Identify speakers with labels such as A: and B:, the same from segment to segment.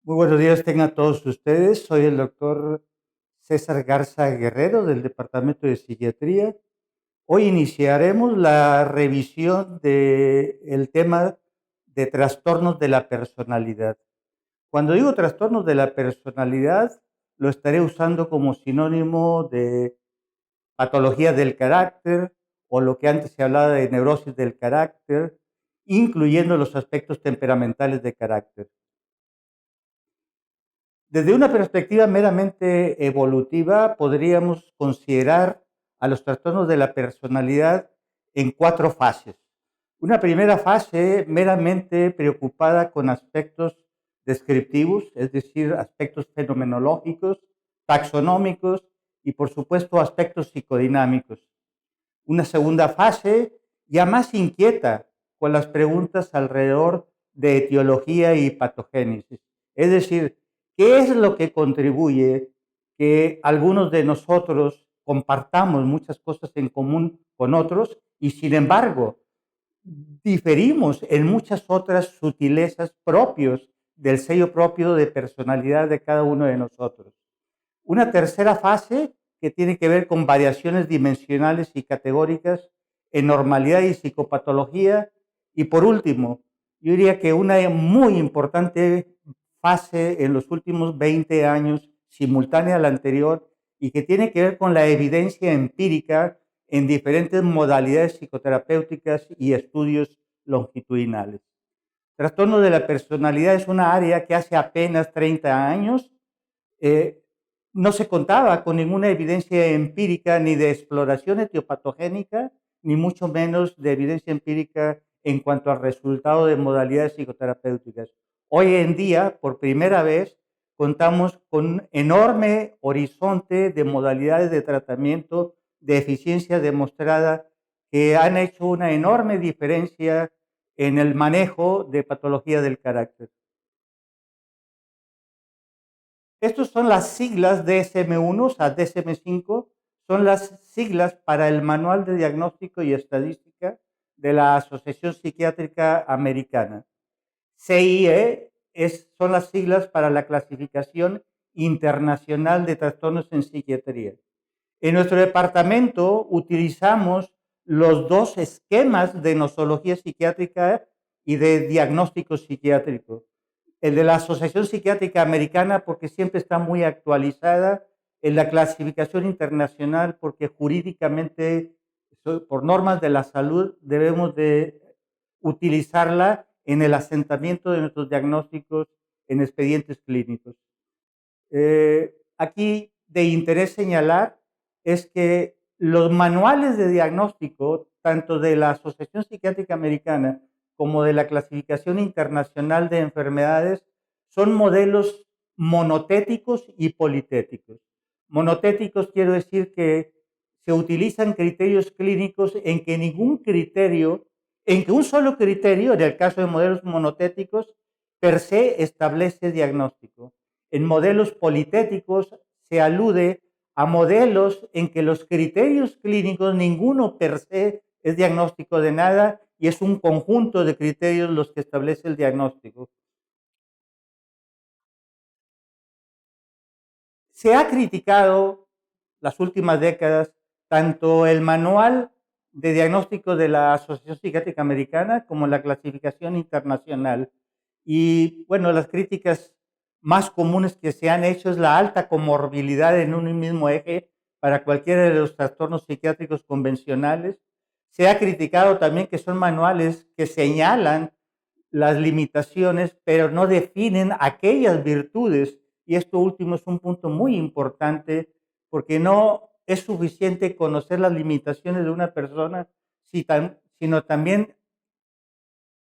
A: Muy buenos días tengan todos ustedes. Soy el doctor César Garza Guerrero del Departamento de Psiquiatría. Hoy iniciaremos la revisión del tema de trastornos de la personalidad. Cuando digo trastornos de la personalidad, lo estaré usando como sinónimo de patología del carácter o lo que antes se hablaba de neurosis del carácter, incluyendo los aspectos temperamentales de carácter. Desde una perspectiva meramente evolutiva, podríamos considerar a los trastornos de la personalidad en 4 fases. Una primera fase meramente preocupada con aspectos descriptivos, es decir, aspectos fenomenológicos, taxonómicos y, por supuesto, aspectos psicodinámicos. Una segunda fase ya más inquieta con las preguntas alrededor de etiología y patogénesis. Es decir, ¿qué es lo que contribuye que algunos de nosotros compartamos muchas cosas en común con otros y sin embargo diferimos en muchas otras sutilezas propios del sello propio de personalidad de cada uno de nosotros? Una tercera fase que tiene que ver con variaciones dimensionales y categóricas en normalidad y psicopatología. Y por último, yo diría que una muy importante fase en los últimos 20 años, simultánea a la anterior, y que tiene que ver con la evidencia empírica en diferentes modalidades psicoterapéuticas y estudios longitudinales. Trastorno de la personalidad es una área que hace apenas 30 años eh, no se contaba con ninguna evidencia empírica ni de exploración etiopatogénica, ni mucho menos de evidencia empírica en cuanto al resultado de modalidades psicoterapéuticas. Hoy en día, por primera vez, contamos con un enorme horizonte de modalidades de tratamiento de eficiencia demostrada que han hecho una enorme diferencia en el manejo de patología del carácter. Estas son las siglas DSM-1, o sea, DSM-5, son las siglas para el Manual de Diagnóstico y Estadística de la Asociación Psiquiátrica Americana. CIE son las siglas para la Clasificación Internacional de Trastornos en Psiquiatría. En nuestro departamento utilizamos los dos esquemas de nosología psiquiátrica y de diagnóstico psiquiátrico. El de la Asociación Psiquiátrica Americana porque siempre está muy actualizada, en la clasificación internacional porque jurídicamente, por normas de la salud, debemos de utilizarla en el asentamiento de nuestros diagnósticos en expedientes clínicos. Aquí de interés señalar es que los manuales de diagnóstico, tanto de la Asociación Psiquiátrica Americana como de la Clasificación Internacional de Enfermedades, son modelos monotéticos y politéticos. Monotéticos quiero decir que se utilizan criterios clínicos en que ningún criterio, en que un solo criterio, en el caso de modelos monotéticos, per se establece diagnóstico. En modelos politéticos se alude a modelos en que los criterios clínicos, ninguno per se es diagnóstico de nada y es un conjunto de criterios los que establece el diagnóstico. Se ha criticado las últimas décadas tanto el manual de diagnóstico de la Asociación Psiquiátrica Americana como la clasificación internacional. Y bueno, las críticas más comunes que se han hecho es la alta comorbilidad en un mismo eje para cualquiera de los trastornos psiquiátricos convencionales. Se ha criticado también que son manuales que señalan las limitaciones, pero no definen aquellas virtudes. Y esto último es un punto muy importante porque no es suficiente conocer las limitaciones de una persona, sino también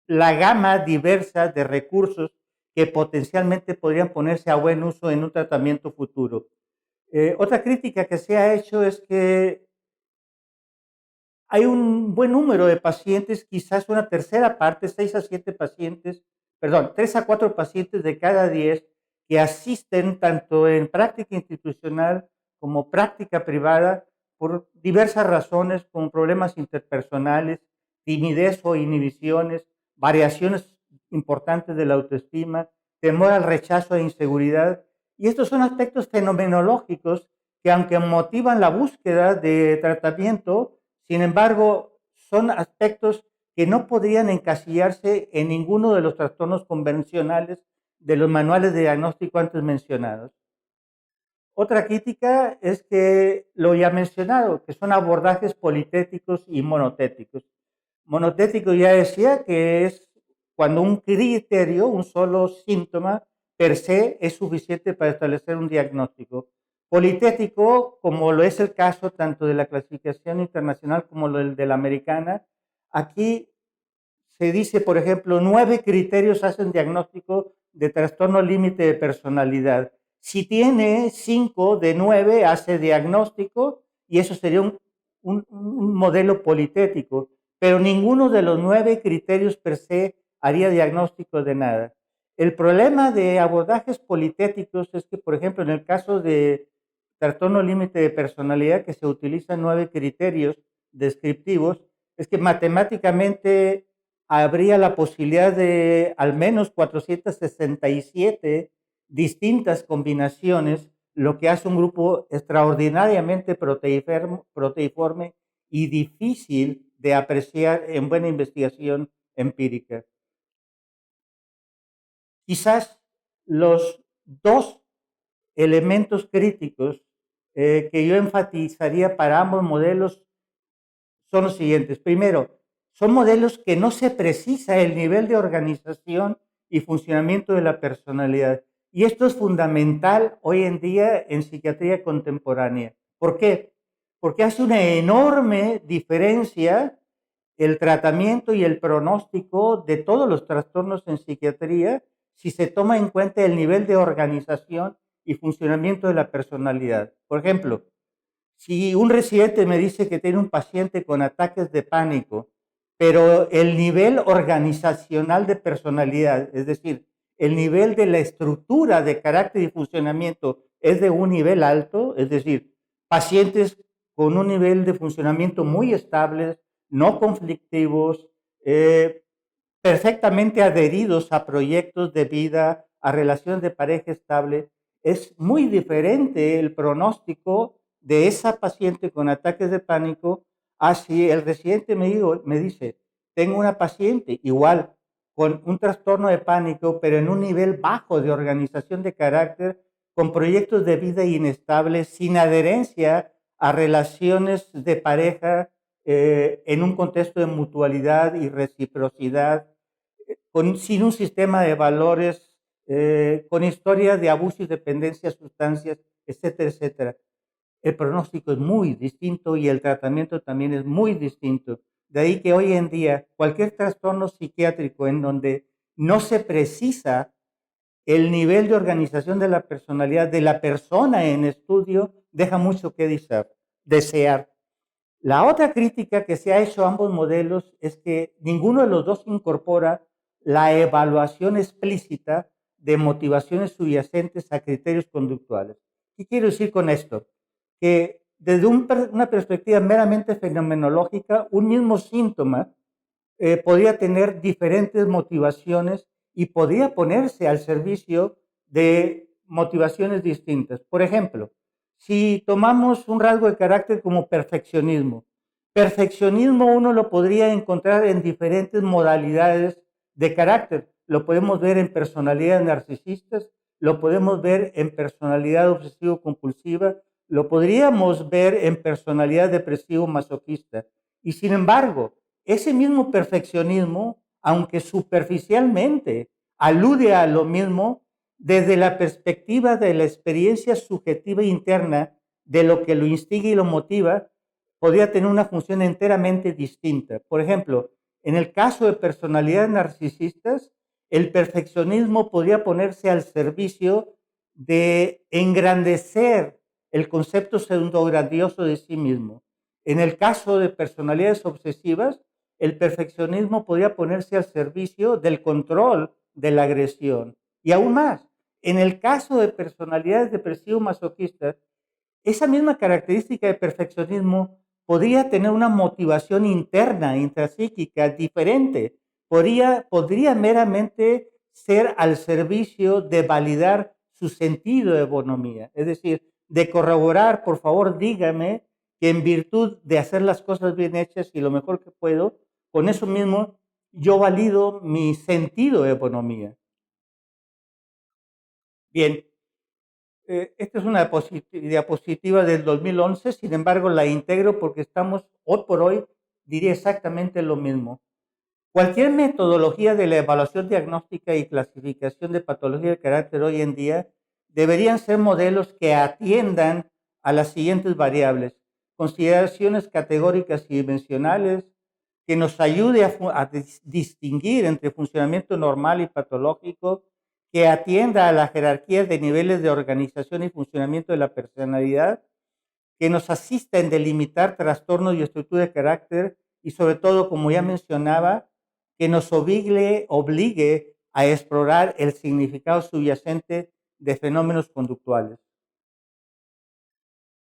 A: la gama diversa de recursos que potencialmente podrían ponerse a buen uso en un tratamiento futuro. Otra crítica que se ha hecho es que hay un buen número de pacientes, quizás una tercera parte, 6 a 7 pacientes, perdón, 3 a 4 pacientes de cada 10 que asisten tanto en práctica institucional como práctica privada por diversas razones, como problemas interpersonales, timidez o inhibiciones, variaciones importantes de la autoestima, temor al rechazo e inseguridad. Y estos son aspectos fenomenológicos que, aunque motivan la búsqueda de tratamiento, sin embargo, son aspectos que no podrían encasillarse en ninguno de los trastornos convencionales de los manuales de diagnóstico antes mencionados. Otra crítica es que lo ya mencionado, que son abordajes politéticos y monotéticos. Monotético ya decía que es cuando un criterio, un solo síntoma per se es suficiente para establecer un diagnóstico. Politético, como lo es el caso tanto de la clasificación internacional como el de la americana, aquí se dice, por ejemplo, 9 criterios hacen diagnóstico de trastorno límite de personalidad. Si tiene 5 de 9, hace diagnóstico y eso sería un modelo politético, pero ninguno de los 9 criterios per se haría diagnóstico de nada. El problema de abordajes politéticos es que, por ejemplo, en el caso de trastorno límite de personalidad, que se utilizan 9 criterios descriptivos, es que matemáticamente habría la posibilidad de al menos 467 distintas combinaciones, lo que hace un grupo extraordinariamente proteiforme y difícil de apreciar en buena investigación empírica. Quizás los dos elementos críticos que yo enfatizaría para ambos modelos son los siguientes. Primero, son modelos que no se precisa el nivel de organización y funcionamiento de la personalidad. Y esto es fundamental hoy en día en psiquiatría contemporánea. ¿Por qué? Porque hace una enorme diferencia el tratamiento y el pronóstico de todos los trastornos en psiquiatría si se toma en cuenta el nivel de organización y funcionamiento de la personalidad. Por ejemplo, si un residente me dice que tiene un paciente con ataques de pánico, pero el nivel organizacional de personalidad, es decir, el nivel de la estructura de carácter y funcionamiento es de un nivel alto, es decir, pacientes con un nivel de funcionamiento muy estable, no conflictivos, perfectamente adheridos a proyectos de vida, a relaciones de pareja estable, es muy diferente el pronóstico de esa paciente con ataques de pánico a si el residente me dice, tengo una paciente igual con un trastorno de pánico, pero en un nivel bajo de organización de carácter, con proyectos de vida inestables, sin adherencia a relaciones de pareja en un contexto de mutualidad y reciprocidad, sin un sistema de valores, con historias de abuso y dependencia a sustancias, etcétera, etcétera. El pronóstico es muy distinto y el tratamiento también es muy distinto. De ahí que hoy en día cualquier trastorno psiquiátrico en donde no se precisa el nivel de organización de la personalidad de la persona en estudio deja mucho que desear. La otra crítica que se ha hecho a ambos modelos es que ninguno de los dos incorpora la evaluación explícita de motivaciones subyacentes a criterios conductuales. ¿Qué quiero decir con esto? Que desde una perspectiva meramente fenomenológica, un mismo síntoma podría tener diferentes motivaciones y podría ponerse al servicio de motivaciones distintas. Por ejemplo, si tomamos un rasgo de carácter como perfeccionismo, perfeccionismo uno lo podría encontrar en diferentes modalidades de carácter. Lo podemos ver en personalidades narcisistas, lo podemos ver en personalidad obsesivo-compulsiva, lo podríamos ver en personalidad depresivo-masoquista. Y sin embargo, ese mismo perfeccionismo, aunque superficialmente alude a lo mismo, desde la perspectiva de la experiencia subjetiva interna de lo que lo instiga y lo motiva, podría tener una función enteramente distinta. Por ejemplo, en el caso de personalidades narcisistas, el perfeccionismo podría ponerse al servicio de engrandecer el concepto pseudograndioso de sí mismo. En el caso de personalidades obsesivas, el perfeccionismo podría ponerse al servicio del control de la agresión. Y aún más, en el caso de personalidades depresivo-masoquistas, esa misma característica de perfeccionismo podría tener una motivación interna, intrapsíquica, diferente. Podría meramente ser al servicio de validar su sentido de bonomía. Es decir, de corroborar, por favor, dígame que en virtud de hacer las cosas bien hechas y lo mejor que puedo, con eso mismo yo valido mi sentido de bonomía. Bien, esta es una diapositiva del 2011, sin embargo la integro porque estamos hoy por hoy, diría exactamente lo mismo. Cualquier metodología de la evaluación diagnóstica y clasificación de patología de carácter hoy en día deberían ser modelos que atiendan a las siguientes variables: consideraciones categóricas y dimensionales, que nos ayude a distinguir entre funcionamiento normal y patológico, que atienda a la jerarquía de niveles de organización y funcionamiento de la personalidad, que nos asista en delimitar trastornos y estructura de carácter y sobre todo, como ya mencionaba, que nos obligue a explorar el significado subyacente de fenómenos conductuales.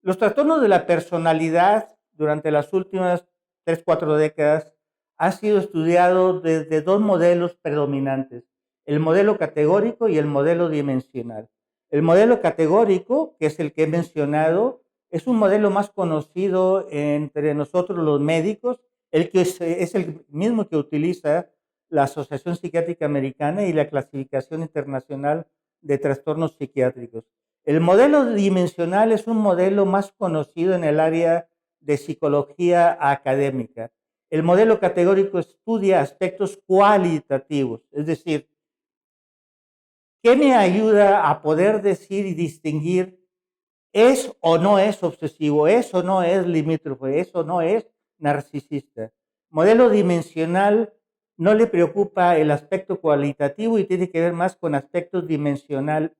A: Los trastornos de la personalidad durante las últimas 3-4 décadas han sido estudiados desde dos modelos predominantes: el modelo categórico y el modelo dimensional. El modelo categórico, que es el que he mencionado, es un modelo más conocido entre nosotros los médicos, el que es el mismo que utiliza la Asociación Psiquiátrica Americana y la Clasificación Internacional de Trastornos Psiquiátricos. El modelo dimensional es un modelo más conocido en el área de psicología académica. El modelo categórico estudia aspectos cualitativos, es decir, ¿qué me ayuda a poder decir y distinguir es o no es obsesivo, es o no es limítrofe, es o no es narcisista? Modelo dimensional no le preocupa el aspecto cualitativo y tiene que ver más con aspectos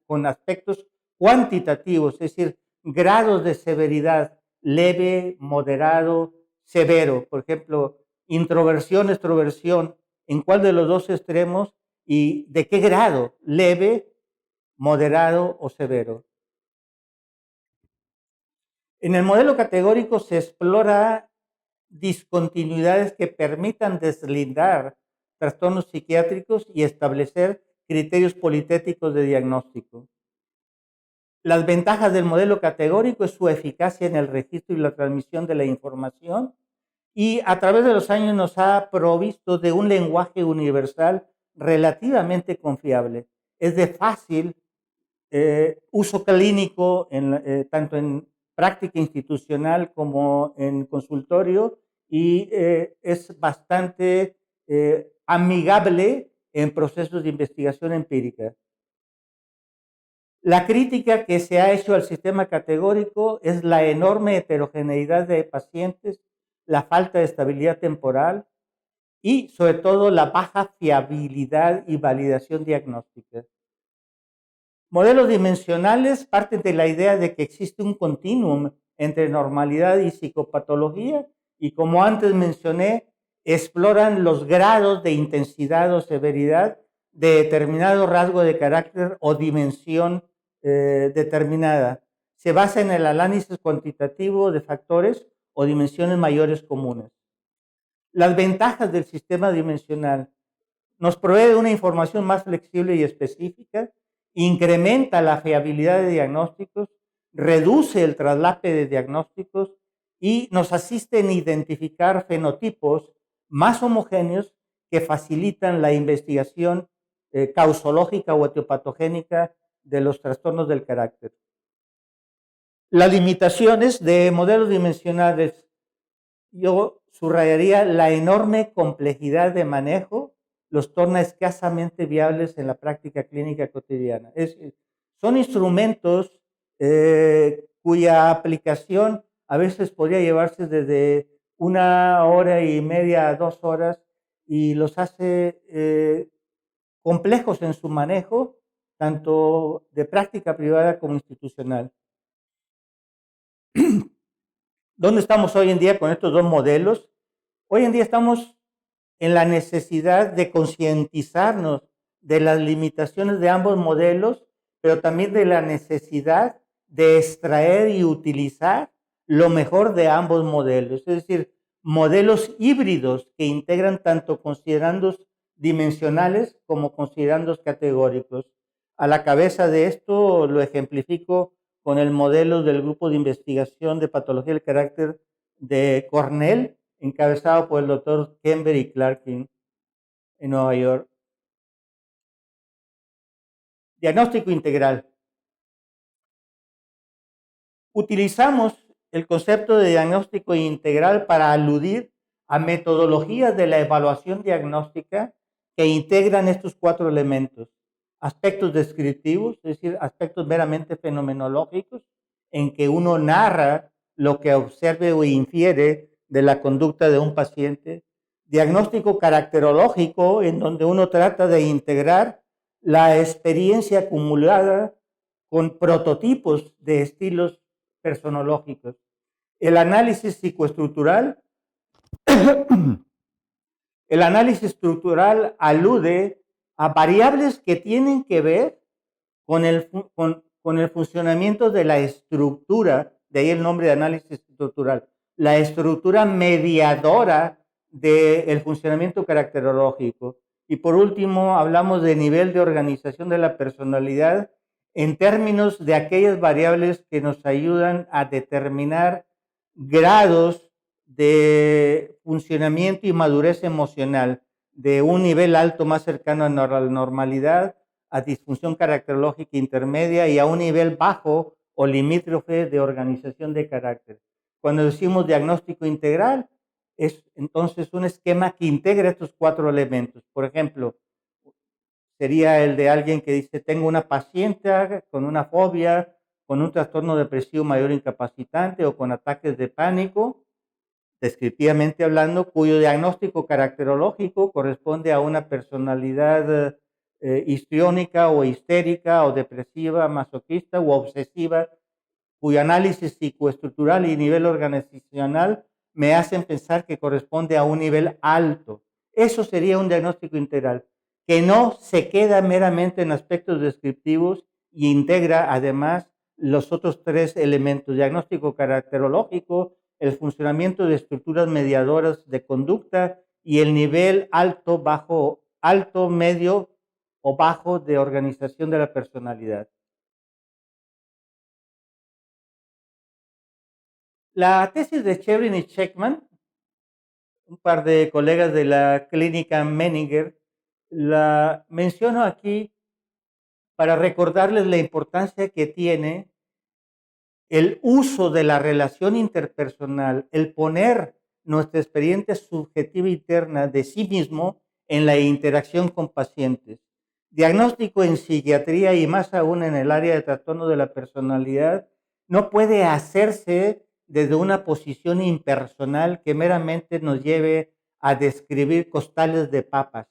A: con aspectos cuantitativos, es decir, grados de severidad: leve, moderado, severo. Por ejemplo, introversión, extroversión, ¿en cuál de los dos extremos y de qué grado? ¿Leve, moderado o severo? En el modelo categórico se explora discontinuidades que permitan deslindar trastornos psiquiátricos y establecer criterios politéticos de diagnóstico. Las ventajas del modelo categórico es su eficacia en el registro y la transmisión de la información, y a través de los años nos ha provisto de un lenguaje universal relativamente confiable. Es de fácil uso clínico, tanto en práctica institucional como en consultorio, y es bastante amigable en procesos de investigación empírica. La crítica que se ha hecho al sistema categórico es la enorme heterogeneidad de pacientes, la falta de estabilidad temporal y, sobre todo, la baja fiabilidad y validación diagnóstica. Modelos dimensionales parten de la idea de que existe un continuum entre normalidad y psicopatología y, como antes mencioné, exploran los grados de intensidad o severidad de determinado rasgo de carácter o dimensión determinada. Se basa en el análisis cuantitativo de factores o dimensiones mayores comunes. Las ventajas del sistema dimensional: nos provee de una información más flexible y específica, incrementa la fiabilidad de diagnósticos, reduce el traslape de diagnósticos y nos asiste en identificar fenotipos más homogéneos que facilitan la investigación causológica o etiopatogénica de los trastornos del carácter. Las limitaciones de modelos dimensionales: yo subrayaría la enorme complejidad de manejo, los torna escasamente viables en la práctica clínica cotidiana. Son instrumentos cuya aplicación a veces podría llevarse desde 1 hora y media a 2 horas y los hace complejos en su manejo, tanto de práctica privada como institucional. ¿Dónde estamos hoy en día con estos dos modelos? Hoy en día estamos en la necesidad de concientizarnos de las limitaciones de ambos modelos, pero también de la necesidad de extraer y utilizar lo mejor de ambos modelos, es decir, modelos híbridos que integran tanto considerandos dimensionales como considerandos categóricos. A la cabeza de esto lo ejemplifico con el modelo del grupo de investigación de patología del carácter de Cornell, encabezado por el doctor Kember y Clarkin en Nueva York. Diagnóstico integral. Utilizamos el concepto de diagnóstico integral para aludir a metodologías de la evaluación diagnóstica que integran estos 4 elementos: aspectos descriptivos, es decir, aspectos meramente fenomenológicos, en que uno narra lo que observe o infiere de la conducta de un paciente; diagnóstico caracterológico, en donde uno trata de integrar la experiencia acumulada con prototipos de estilos personológicos; el análisis psicoestructural. El análisis estructural alude a variables que tienen que ver con el funcionamiento de la estructura, de ahí el nombre de análisis estructural, la estructura mediadora del funcionamiento caracterológico. Y por último, hablamos de nivel de organización de la personalidad en términos de aquellas variables que nos ayudan a determinar grados de funcionamiento y madurez emocional, de un nivel alto más cercano a la normalidad, a disfunción caracterológica intermedia, y a un nivel bajo o limítrofe de organización de carácter. Cuando decimos diagnóstico integral, es entonces un esquema que integra estos 4 elementos. Por ejemplo, sería el de alguien que dice: tengo una paciente con una fobia, con un trastorno depresivo mayor incapacitante o con ataques de pánico, descriptivamente hablando, cuyo diagnóstico caracterológico corresponde a una personalidad histriónica o histérica o depresiva, masoquista o obsesiva, cuyo análisis psicoestructural y nivel organizacional me hacen pensar que corresponde a un nivel alto. Eso sería un diagnóstico integral, que no se queda meramente en aspectos descriptivos y integra además los otros 3 elementos: diagnóstico caracterológico, el funcionamiento de estructuras mediadoras de conducta y el nivel alto, bajo, alto, medio o bajo de organización de la personalidad. La tesis de Chebrin y Checkman, un par de colegas de la clínica Menninger, la menciono aquí para recordarles la importancia que tiene el uso de la relación interpersonal, el poner nuestra experiencia subjetiva interna de sí mismo en la interacción con pacientes. Diagnóstico en psiquiatría y más aún en el área de trastorno de la personalidad no puede hacerse desde una posición impersonal que meramente nos lleve a describir costales de papas.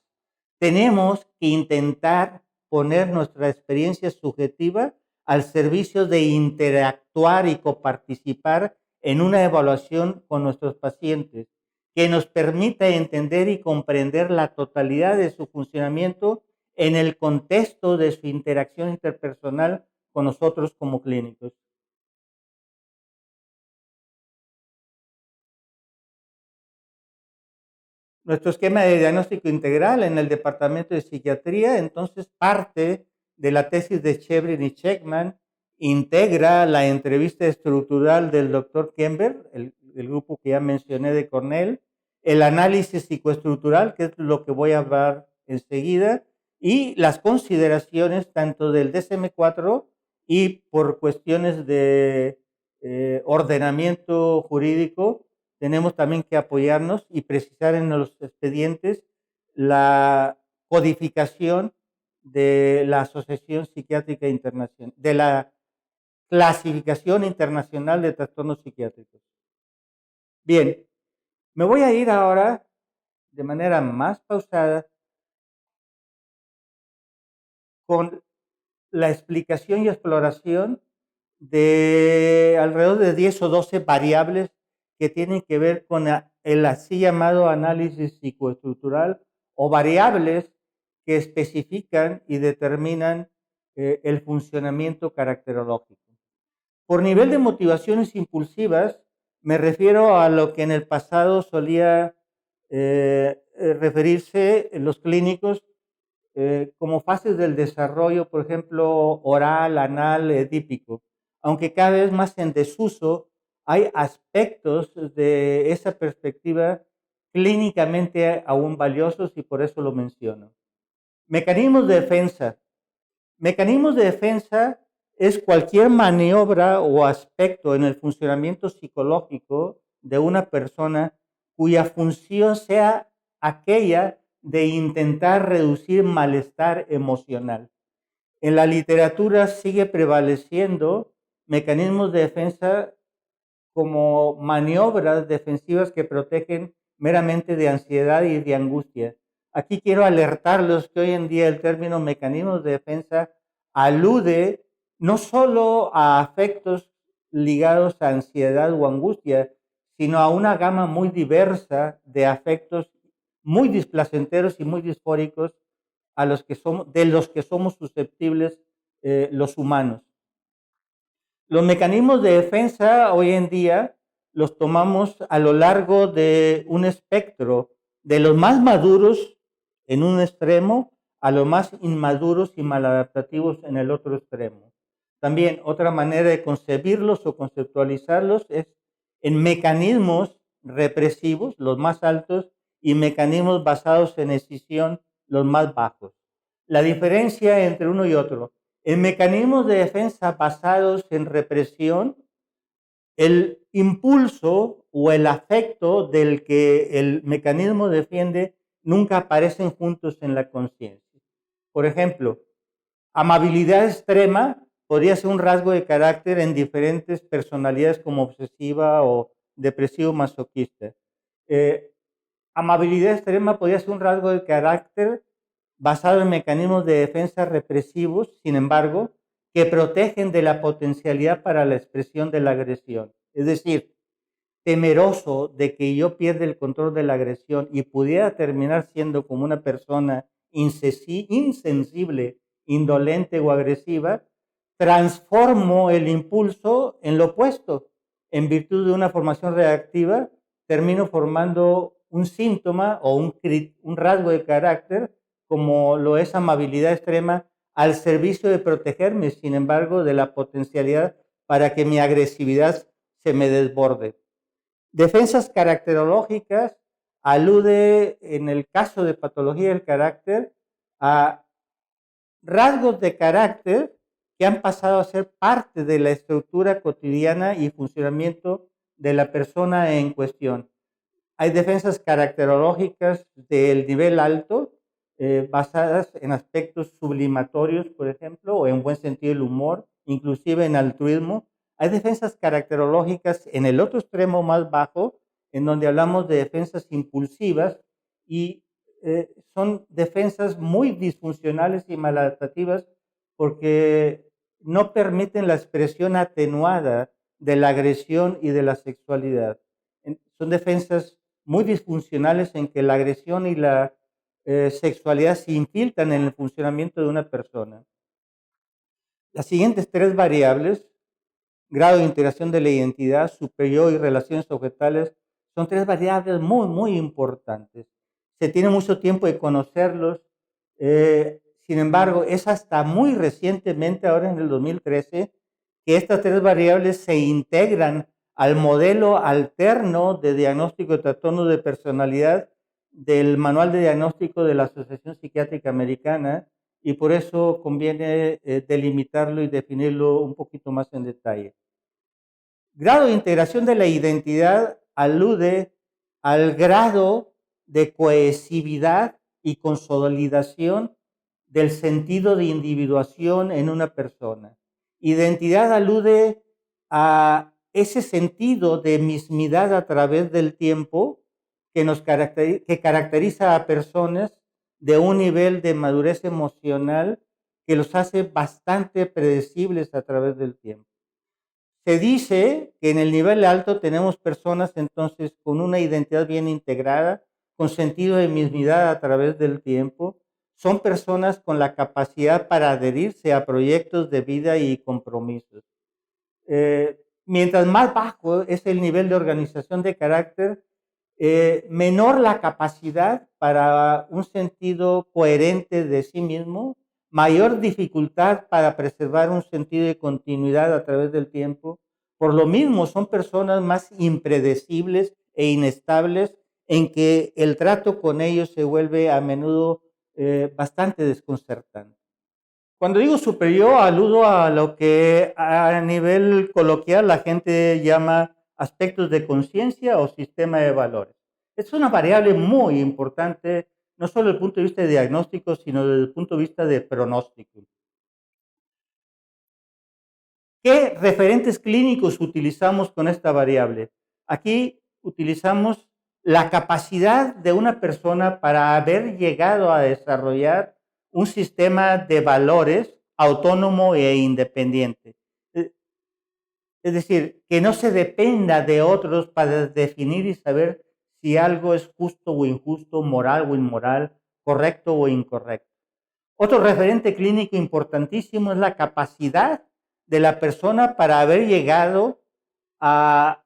A: Tenemos que intentar poner nuestra experiencia subjetiva al servicio de interactuar y coparticipar en una evaluación con nuestros pacientes, que nos permita entender y comprender la totalidad de su funcionamiento en el contexto de su interacción interpersonal con nosotros como clínicos. Nuestro esquema de diagnóstico integral en el departamento de psiquiatría entonces parte de la tesis de Chebrin y Checkman, integra la entrevista estructural del doctor Kember, el grupo que ya mencioné de Cornell, el análisis psicoestructural, que es lo que voy a hablar enseguida, y las consideraciones tanto del DSM-4 y por cuestiones de ordenamiento jurídico, tenemos también que apoyarnos y precisar en los expedientes la codificación de la Asociación Psiquiátrica Internacional, de la Clasificación Internacional de Trastornos Psiquiátricos. Bien, me voy a ir ahora de manera más pausada con la explicación y exploración de alrededor de 10 o 12 variables que tienen que ver con el así llamado análisis psicoestructural, o variables que especifican y determinan el funcionamiento caracterológico. Por nivel de motivaciones impulsivas, me refiero a lo que en el pasado solía referirse los clínicos como fases del desarrollo, por ejemplo, oral, anal, edípico. Aunque cada vez más en desuso, hay aspectos de esa perspectiva clínicamente aún valiosos y por eso lo menciono. Mecanismos de defensa. Mecanismos de defensa es cualquier maniobra o aspecto en el funcionamiento psicológico de una persona cuya función sea aquella de intentar reducir malestar emocional. En la literatura sigue prevaleciendo mecanismos de defensa como maniobras defensivas que protegen meramente de ansiedad y de angustia. Aquí quiero alertarlos que hoy en día el término mecanismos de defensa alude no solo a afectos ligados a ansiedad o angustia, sino a una gama muy diversa de afectos muy displacenteros y muy disfóricos de los que somos susceptibles los humanos. Los mecanismos de defensa hoy en día los tomamos a lo largo de un espectro, de los más maduros en un extremo a los más inmaduros y maladaptativos en el otro extremo. También otra manera de concebirlos o conceptualizarlos es en mecanismos represivos, los más altos, y mecanismos basados en escisión, los más bajos. La diferencia entre uno y otro: en mecanismos de defensa basados en represión, el impulso o el afecto del que el mecanismo defiende nunca aparecen juntos en la conciencia. Por ejemplo, amabilidad extrema podría ser un rasgo de carácter en diferentes personalidades como obsesiva o depresivo masoquista. Eh, Amabilidad extrema podría ser un rasgo de carácter basado en mecanismos de defensa represivos, sin embargo, que protegen de la potencialidad para la expresión de la agresión. Es decir, temeroso de que yo pierda el control de la agresión y pudiera terminar siendo como una persona insensible, indolente o agresiva, transformo el impulso en lo opuesto. En virtud de una formación reactiva, termino formando un síntoma o un rasgo de carácter, como lo es amabilidad extrema, al servicio de protegerme, sin embargo, de la potencialidad para que mi agresividad se me desborde. Defensas caracterológicas alude, en el caso de patología del carácter, a rasgos de carácter que han pasado a ser parte de la estructura cotidiana y funcionamiento de la persona en cuestión. Hay defensas caracterológicas del nivel alto, basadas en aspectos sublimatorios, por ejemplo, o en buen sentido del humor, inclusive en altruismo. Hay defensas caracterológicas en el otro extremo más bajo, en donde hablamos de defensas impulsivas y son defensas muy disfuncionales y maladaptativas porque no permiten la expresión atenuada de la agresión y de la sexualidad. Son defensas muy disfuncionales en que la agresión y la sexualidad se infiltran en el funcionamiento de una persona. Las siguientes tres variables, grado de integración de la identidad, superior y relaciones objetales, son tres variables muy, muy importantes. Se tiene mucho tiempo de conocerlos. Sin embargo, es hasta muy recientemente, ahora en el 2013, que estas tres variables se integran al modelo alterno de diagnóstico de trastornos de personalidad del Manual de Diagnóstico de la Asociación Psiquiátrica Americana, y por eso conviene delimitarlo y definirlo un poquito más en detalle. Grado de integración de la identidad alude al grado de cohesividad y consolidación del sentido de individuación en una persona. Identidad alude a ese sentido de mismidad a través del tiempo que caracteriza a personas de un nivel de madurez emocional que los hace bastante predecibles a través del tiempo. Se dice que en el nivel alto tenemos personas entonces con una identidad bien integrada, con sentido de mismidad a través del tiempo. Son personas con la capacidad para adherirse a proyectos de vida y compromisos. Mientras más bajo es el nivel de organización de carácter, menor la capacidad para un sentido coherente de sí mismo, mayor dificultad para preservar un sentido de continuidad a través del tiempo. Por lo mismo, son personas más impredecibles e inestables en que el trato con ellos se vuelve a menudo bastante desconcertante. Cuando digo superior, aludo a lo que a nivel coloquial la gente llama aspectos de conciencia o sistema de valores. Es una variable muy importante, no solo desde el punto de vista de diagnóstico, sino desde el punto de vista de pronóstico. ¿Qué referentes clínicos utilizamos con esta variable? Aquí utilizamos la capacidad de una persona para haber llegado a desarrollar un sistema de valores autónomo e independiente. Es decir, que no se dependa de otros para definir y saber si algo es justo o injusto, moral o inmoral, correcto o incorrecto. Otro referente clínico importantísimo es la capacidad de la persona para haber llegado a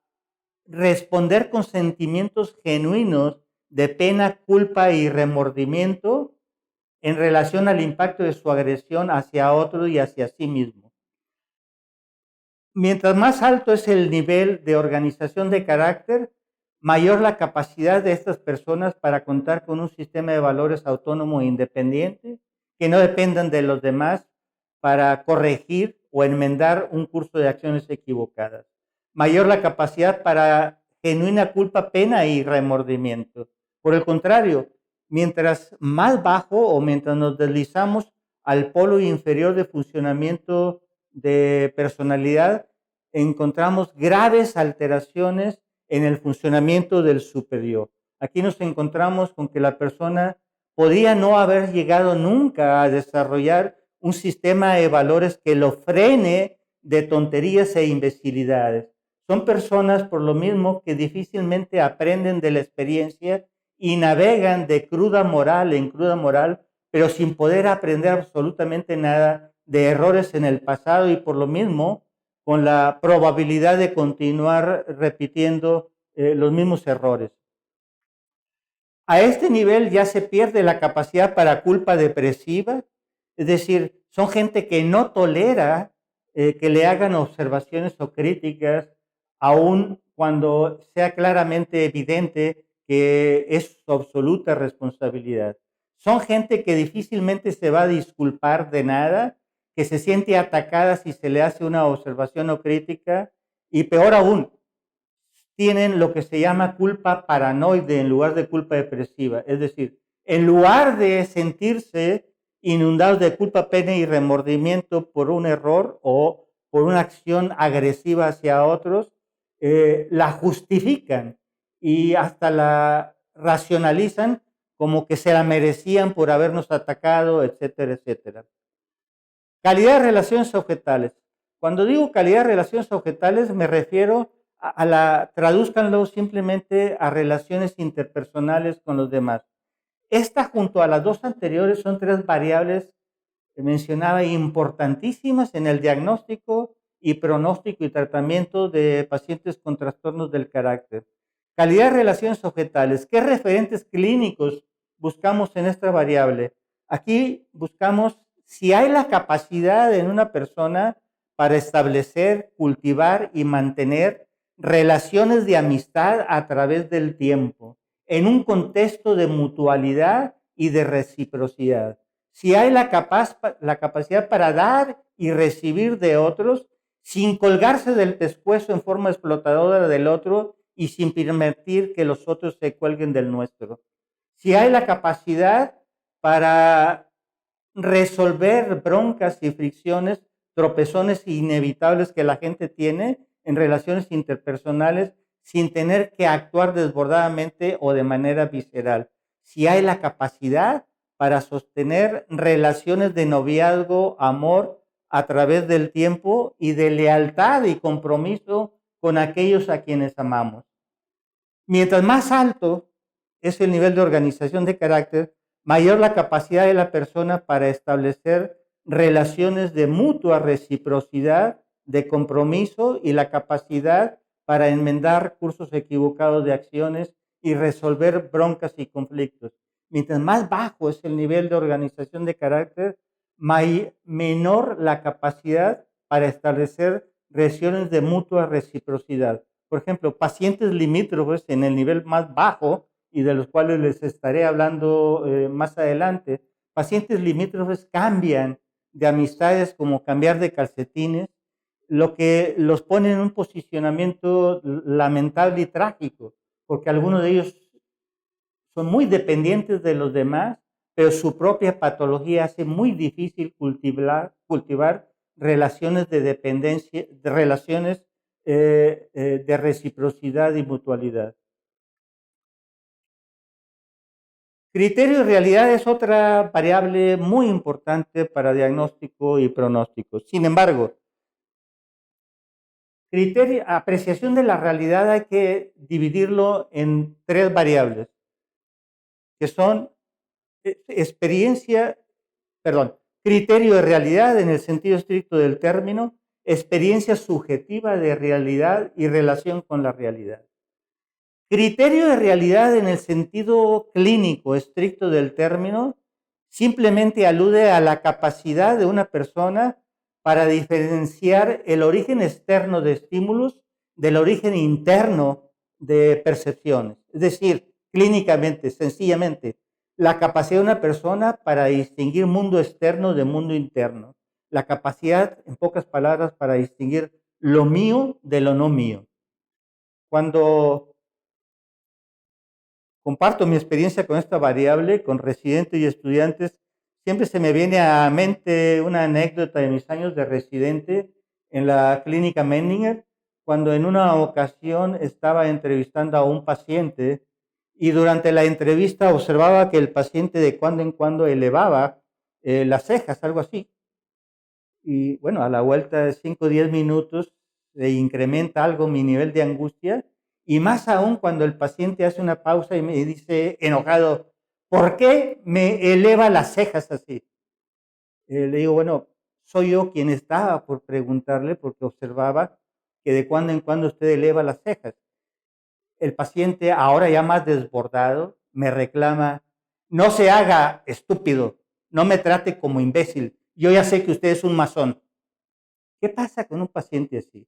A: responder con sentimientos genuinos de pena, culpa y remordimiento en relación al impacto de su agresión hacia otro y hacia sí mismo. Mientras más alto es el nivel de organización de carácter, mayor la capacidad de estas personas para contar con un sistema de valores autónomo e independiente, que no dependan de los demás para corregir o enmendar un curso de acciones equivocadas. Mayor la capacidad para genuina culpa, pena y remordimiento. Por el contrario, mientras más bajo o mientras nos deslizamos al polo inferior de funcionamiento de personalidad, encontramos graves alteraciones en el funcionamiento del superior. Aquí nos encontramos con que la persona podría no haber llegado nunca a desarrollar un sistema de valores que lo frene de tonterías e imbecilidades. Son personas, por lo mismo, que difícilmente aprenden de la experiencia y navegan de cruda moral en cruda moral, pero sin poder aprender absolutamente nada de errores en el pasado y por lo mismo con la probabilidad de continuar repitiendo los mismos errores. A este nivel ya se pierde la capacidad para culpa depresiva, es decir, son gente que no tolera que le hagan observaciones o críticas, aun cuando sea claramente evidente que es su absoluta responsabilidad. Son gente que difícilmente se va a disculpar de nada, que se siente atacada si se le hace una observación o crítica, y peor aún, tienen lo que se llama culpa paranoide en lugar de culpa depresiva. Es decir, en lugar de sentirse inundados de culpa, pena y remordimiento por un error o por una acción agresiva hacia otros, la justifican y hasta la racionalizan como que se la merecían por habernos atacado, etcétera, etcétera. Calidad de relaciones objetales. Cuando digo calidad de relaciones objetales me refiero tradúzcanlo simplemente a relaciones interpersonales con los demás. Esta junto a las dos anteriores son tres variables que mencionaba importantísimas en el diagnóstico y pronóstico y tratamiento de pacientes con trastornos del carácter. Calidad de relaciones objetales. ¿Qué referentes clínicos buscamos en esta variable? Aquí buscamos si hay la capacidad en una persona para establecer, cultivar y mantener relaciones de amistad a través del tiempo, en un contexto de mutualidad y de reciprocidad. Si hay la capacidad para dar y recibir de otros, sin colgarse del pescuezo en forma explotadora del otro y sin permitir que los otros se cuelguen del nuestro. Si hay la capacidad para resolver broncas y fricciones, tropezones inevitables que la gente tiene en relaciones interpersonales sin tener que actuar desbordadamente o de manera visceral. Si hay la capacidad para sostener relaciones de noviazgo, amor a través del tiempo y de lealtad y compromiso con aquellos a quienes amamos. Mientras más alto es el nivel de organización de carácter, mayor la capacidad de la persona para establecer relaciones de mutua reciprocidad, de compromiso y la capacidad para enmendar cursos equivocados de acciones y resolver broncas y conflictos. Mientras más bajo es el nivel de organización de carácter, menor la capacidad para establecer relaciones de mutua reciprocidad. Por ejemplo, pacientes limítrofes en el nivel más bajo, y de los cuales les estaré hablando más adelante, pacientes limítrofes cambian de amistades como cambiar de calcetines, lo que los pone en un posicionamiento lamentable y trágico, porque algunos de ellos son muy dependientes de los demás, pero su propia patología hace muy difícil cultivar relaciones de dependencia, de relaciones de reciprocidad y mutualidad. Criterio de realidad es otra variable muy importante para diagnóstico y pronóstico. Sin embargo, apreciación de la realidad hay que dividirlo en tres variables, que son experiencia, perdón, criterio de realidad en el sentido estricto del término, experiencia subjetiva de realidad y relación con la realidad. Criterio de realidad en el sentido clínico estricto del término simplemente alude a la capacidad de una persona para diferenciar el origen externo de estímulos del origen interno de percepciones. Es decir, clínicamente, sencillamente, la capacidad de una persona para distinguir mundo externo de mundo interno. La capacidad, en pocas palabras, para distinguir lo mío de lo no mío. Cuando comparto mi experiencia con esta variable, con residentes y estudiantes, siempre se me viene a mente una anécdota de mis años de residente en la clínica Menninger, cuando en una ocasión estaba entrevistando a un paciente y durante la entrevista observaba que el paciente de cuando en cuando elevaba las cejas, algo así. Y bueno, a la vuelta de 5 o 10 minutos se incrementa algo mi nivel de angustia, y más aún cuando el paciente hace una pausa y me dice enojado, ¿por qué me eleva las cejas así? Le digo, bueno, soy yo quien estaba por preguntarle porque observaba que de cuando en cuando usted eleva las cejas. El paciente, ahora ya más desbordado, me reclama, no se haga estúpido, no me trate como imbécil, yo ya sé que usted es un masón. ¿Qué pasa con un paciente así?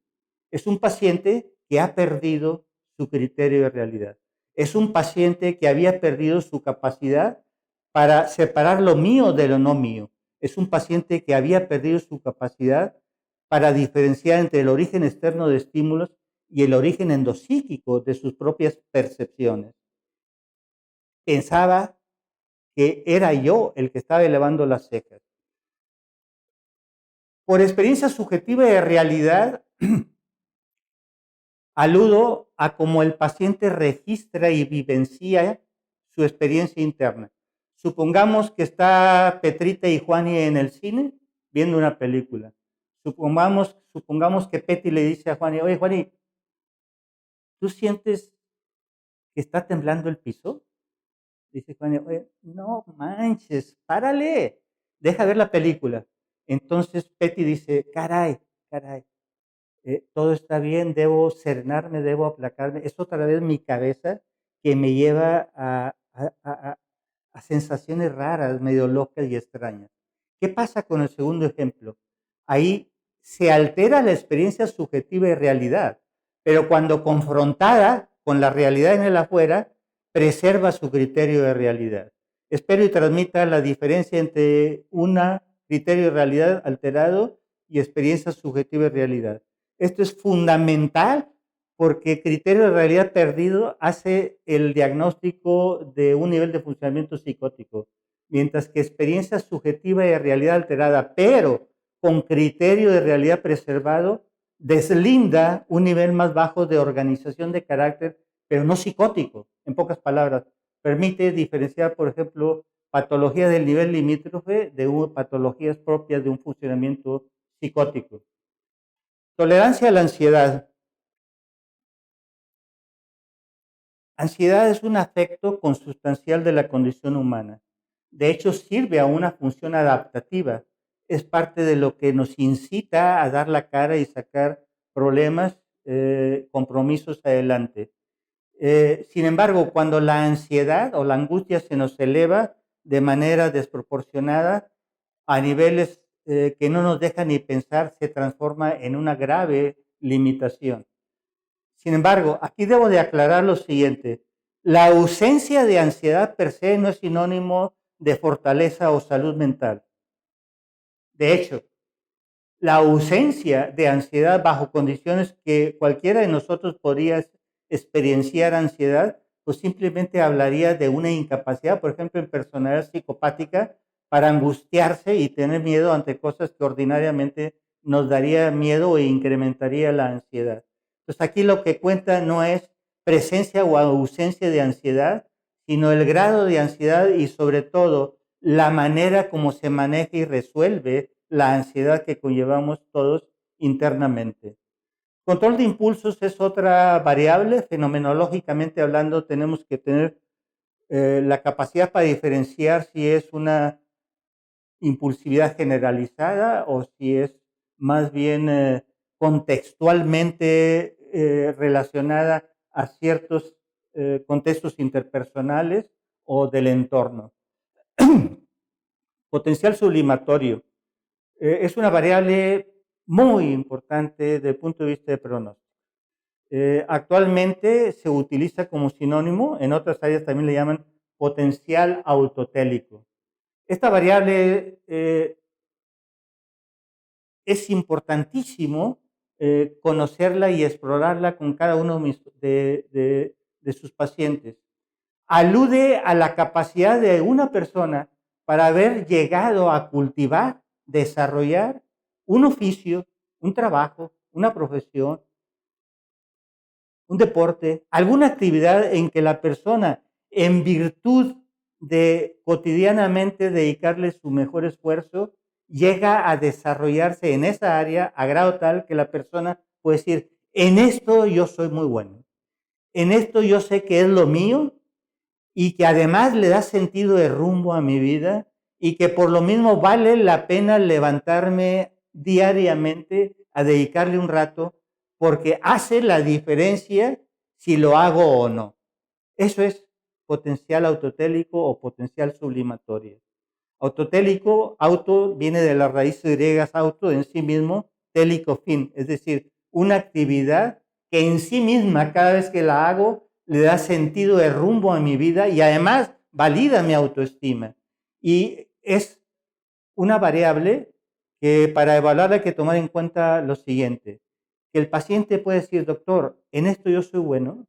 A: Es un paciente que ha perdido su criterio de realidad. Es un paciente que había perdido su capacidad para separar lo mío de lo no mío. Es un paciente que había perdido su capacidad para diferenciar entre el origen externo de estímulos y el origen endopsíquico de sus propias percepciones. Pensaba que era yo el que estaba elevando las cejas. Por experiencia subjetiva de realidad, aludo a cómo el paciente registra y vivencia su experiencia interna. Supongamos que está Petrita y Juani en el cine viendo una película. Supongamos que Petty le dice a Juani, oye Juani, ¿tú sientes que está temblando el piso? Dice Juani, oye, no manches, párale, deja ver la película. Entonces Petty dice, caray, todo está bien, debo serenarme, debo aplacarme. Es otra vez mi cabeza que me lleva a sensaciones raras, medio locas y extrañas. ¿Qué pasa con el segundo ejemplo? Ahí se altera la experiencia subjetiva y realidad, pero cuando confrontada con la realidad en el afuera, preserva su criterio de realidad. Espero y transmita la diferencia entre un criterio de realidad alterado y experiencia subjetiva y realidad. Esto es fundamental porque criterio de realidad perdido hace el diagnóstico de un nivel de funcionamiento psicótico, mientras que experiencia subjetiva y de realidad alterada, pero con criterio de realidad preservado, deslinda un nivel más bajo de organización de carácter, pero no psicótico, en pocas palabras. Permite diferenciar, por ejemplo, patologías del nivel limítrofe de patologías propias de un funcionamiento psicótico. Tolerancia a la ansiedad. Ansiedad es un afecto consustancial de la condición humana. De hecho, sirve a una función adaptativa. Es parte de lo que nos incita a dar la cara y sacar problemas, compromisos adelante. Sin embargo, cuando la ansiedad o la angustia se nos eleva de manera desproporcionada a niveles que no nos dejan ni pensar, se transforma en una grave limitación. Sin embargo, aquí debo de aclarar lo siguiente. La ausencia de ansiedad per se no es sinónimo de fortaleza o salud mental. De hecho, la ausencia de ansiedad bajo condiciones que cualquiera de nosotros podría experienciar ansiedad, pues simplemente hablaría de una incapacidad, por ejemplo, en personalidad psicopática, para angustiarse y tener miedo ante cosas que ordinariamente nos daría miedo e incrementaría la ansiedad. Pues aquí lo que cuenta no es presencia o ausencia de ansiedad, sino el grado de ansiedad y sobre todo la manera como se maneja y resuelve la ansiedad que conllevamos todos internamente. Control de impulsos es otra variable. Fenomenológicamente hablando, tenemos que tener la capacidad para diferenciar si es una impulsividad generalizada o si es más bien contextualmente relacionada a ciertos contextos interpersonales o del entorno. Potencial sublimatorio. Es una variable muy importante desde el punto de vista de pronóstico. Actualmente se utiliza como sinónimo, en otras áreas también le llaman potencial autotélico. Esta variable es importantísimo conocerla y explorarla con cada uno de sus pacientes. Alude a la capacidad de una persona para haber llegado a cultivar, desarrollar un oficio, un trabajo, una profesión, un deporte, alguna actividad en que la persona, en virtud de cotidianamente dedicarle su mejor esfuerzo, llega a desarrollarse en esa área a grado tal que la persona puede decir, en esto yo soy muy bueno, en esto yo sé que es lo mío y que además le da sentido de rumbo a mi vida y que por lo mismo vale la pena levantarme diariamente a dedicarle un rato porque hace la diferencia si lo hago o no. Eso es potencial autotélico o potencial sublimatorio. Autotélico, auto viene de las raíces griegas auto en sí mismo, télico fin, es decir, una actividad que en sí misma cada vez que la hago le da sentido de rumbo a mi vida y además valida mi autoestima. Y es una variable que para evaluarla hay que tomar en cuenta lo siguiente, que el paciente puede decir, doctor, en esto yo soy bueno,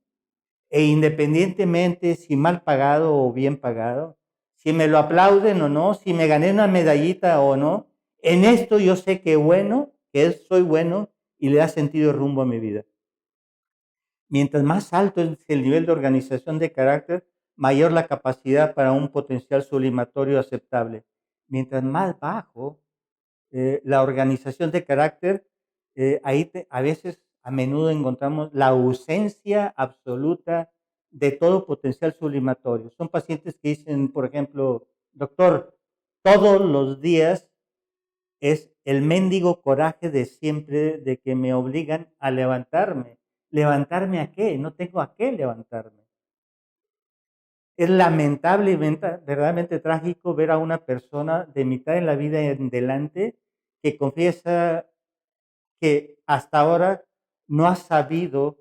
A: e independientemente si mal pagado o bien pagado, si me lo aplauden o no, si me gané una medallita o no, en esto yo sé que bueno, soy bueno y le da sentido y rumbo a mi vida. Mientras más alto es el nivel de organización de carácter, mayor la capacidad para un potencial sublimatorio aceptable. Mientras más bajo la organización de carácter, a veces, a menudo encontramos la ausencia absoluta de todo potencial sublimatorio. Son pacientes que dicen, por ejemplo, doctor, todos los días es el mendigo coraje de siempre de que me obligan a levantarme. ¿Levantarme a qué? No tengo a qué levantarme. Es lamentable y verdaderamente trágico ver a una persona de mitad de la vida en delante que confiesa que hasta ahora no ha sabido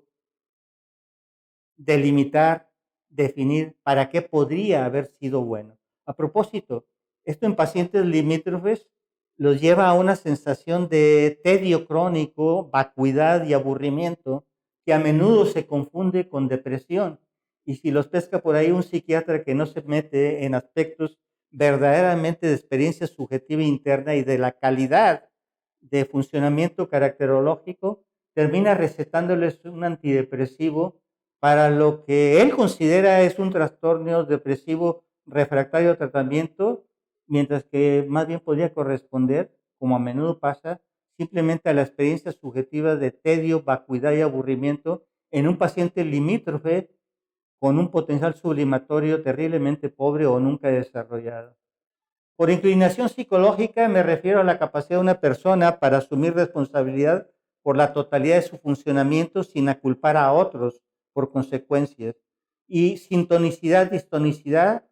A: delimitar, definir para qué podría haber sido bueno. A propósito, esto en pacientes limítrofes los lleva a una sensación de tedio crónico, vacuidad y aburrimiento que a menudo se confunde con depresión. Y si los pesca por ahí un psiquiatra que no se mete en aspectos verdaderamente de experiencia subjetiva interna y de la calidad de funcionamiento caracterológico, termina recetándoles un antidepresivo para lo que él considera es un trastorno depresivo refractario a tratamiento, mientras que más bien podría corresponder, como a menudo pasa, simplemente a la experiencia subjetiva de tedio, vacuidad y aburrimiento en un paciente limítrofe con un potencial sublimatorio terriblemente pobre o nunca desarrollado. Por inclinación psicológica me refiero a la capacidad de una persona para asumir responsabilidad por la totalidad de su funcionamiento sin aculpar a otros por consecuencias. Y sintonicidad, distonicidad.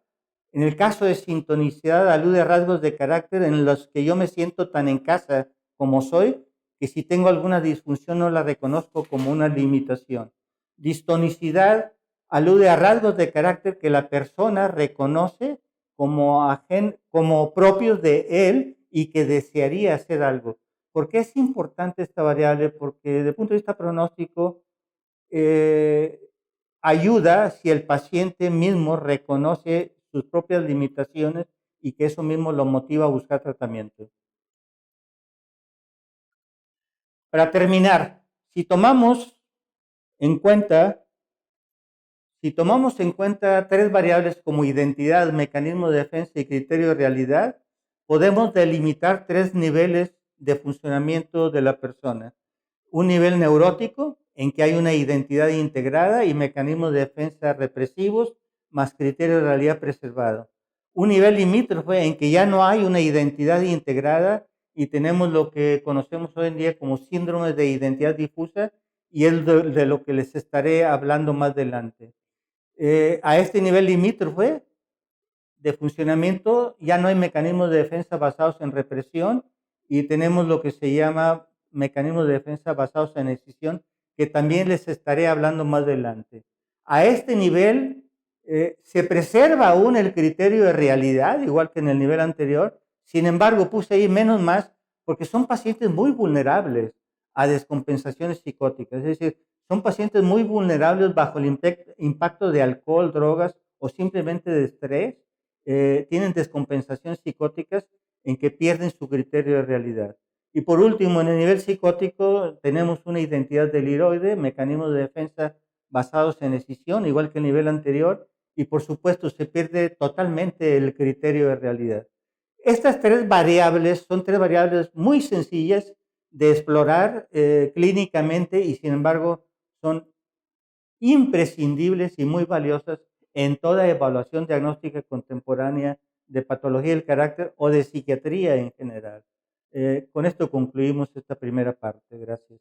A: En el caso de sintonicidad, alude a rasgos de carácter en los que yo me siento tan en casa como soy, que si tengo alguna disfunción no la reconozco como una limitación. Distonicidad alude a rasgos de carácter que la persona reconoce como propios de él y que desearía hacer algo. ¿Por qué es importante esta variable? Porque desde el punto de vista pronóstico, eh, ayuda si el paciente mismo reconoce sus propias limitaciones y que eso mismo lo motiva a buscar tratamiento. Para terminar, si tomamos en cuenta, si tomamos en cuenta tres variables como identidad, mecanismo de defensa y criterio de realidad, podemos delimitar tres niveles de funcionamiento de la persona. Un nivel neurótico, en que hay una identidad integrada y mecanismos de defensa represivos, más criterio de realidad preservado. Un nivel limítrofe, en que ya no hay una identidad integrada y tenemos lo que conocemos hoy en día como síndrome de identidad difusa, y es de lo que les estaré hablando más adelante. A este nivel limítrofe de funcionamiento ya no hay mecanismos de defensa basados en represión y tenemos lo que se llama mecanismos de defensa basados en decisión, que también les estaré hablando más adelante. A este nivel se preserva aún el criterio de realidad, igual que en el nivel anterior. Sin embargo, puse ahí menos más porque son pacientes muy vulnerables a descompensaciones psicóticas. Es decir, son pacientes muy vulnerables bajo el impacto de alcohol, drogas o simplemente de estrés. Tienen descompensaciones psicóticas en que pierden su criterio de realidad. Y por último, en el nivel psicótico tenemos una identidad deliroide, mecanismos de defensa basados en decisión, igual que el nivel anterior, y por supuesto se pierde totalmente el criterio de realidad. Estas tres variables son tres variables muy sencillas de explorar clínicamente y sin embargo son imprescindibles y muy valiosas en toda evaluación diagnóstica contemporánea de patología del carácter o de psiquiatría en general. Con esto concluimos esta primera parte. Gracias.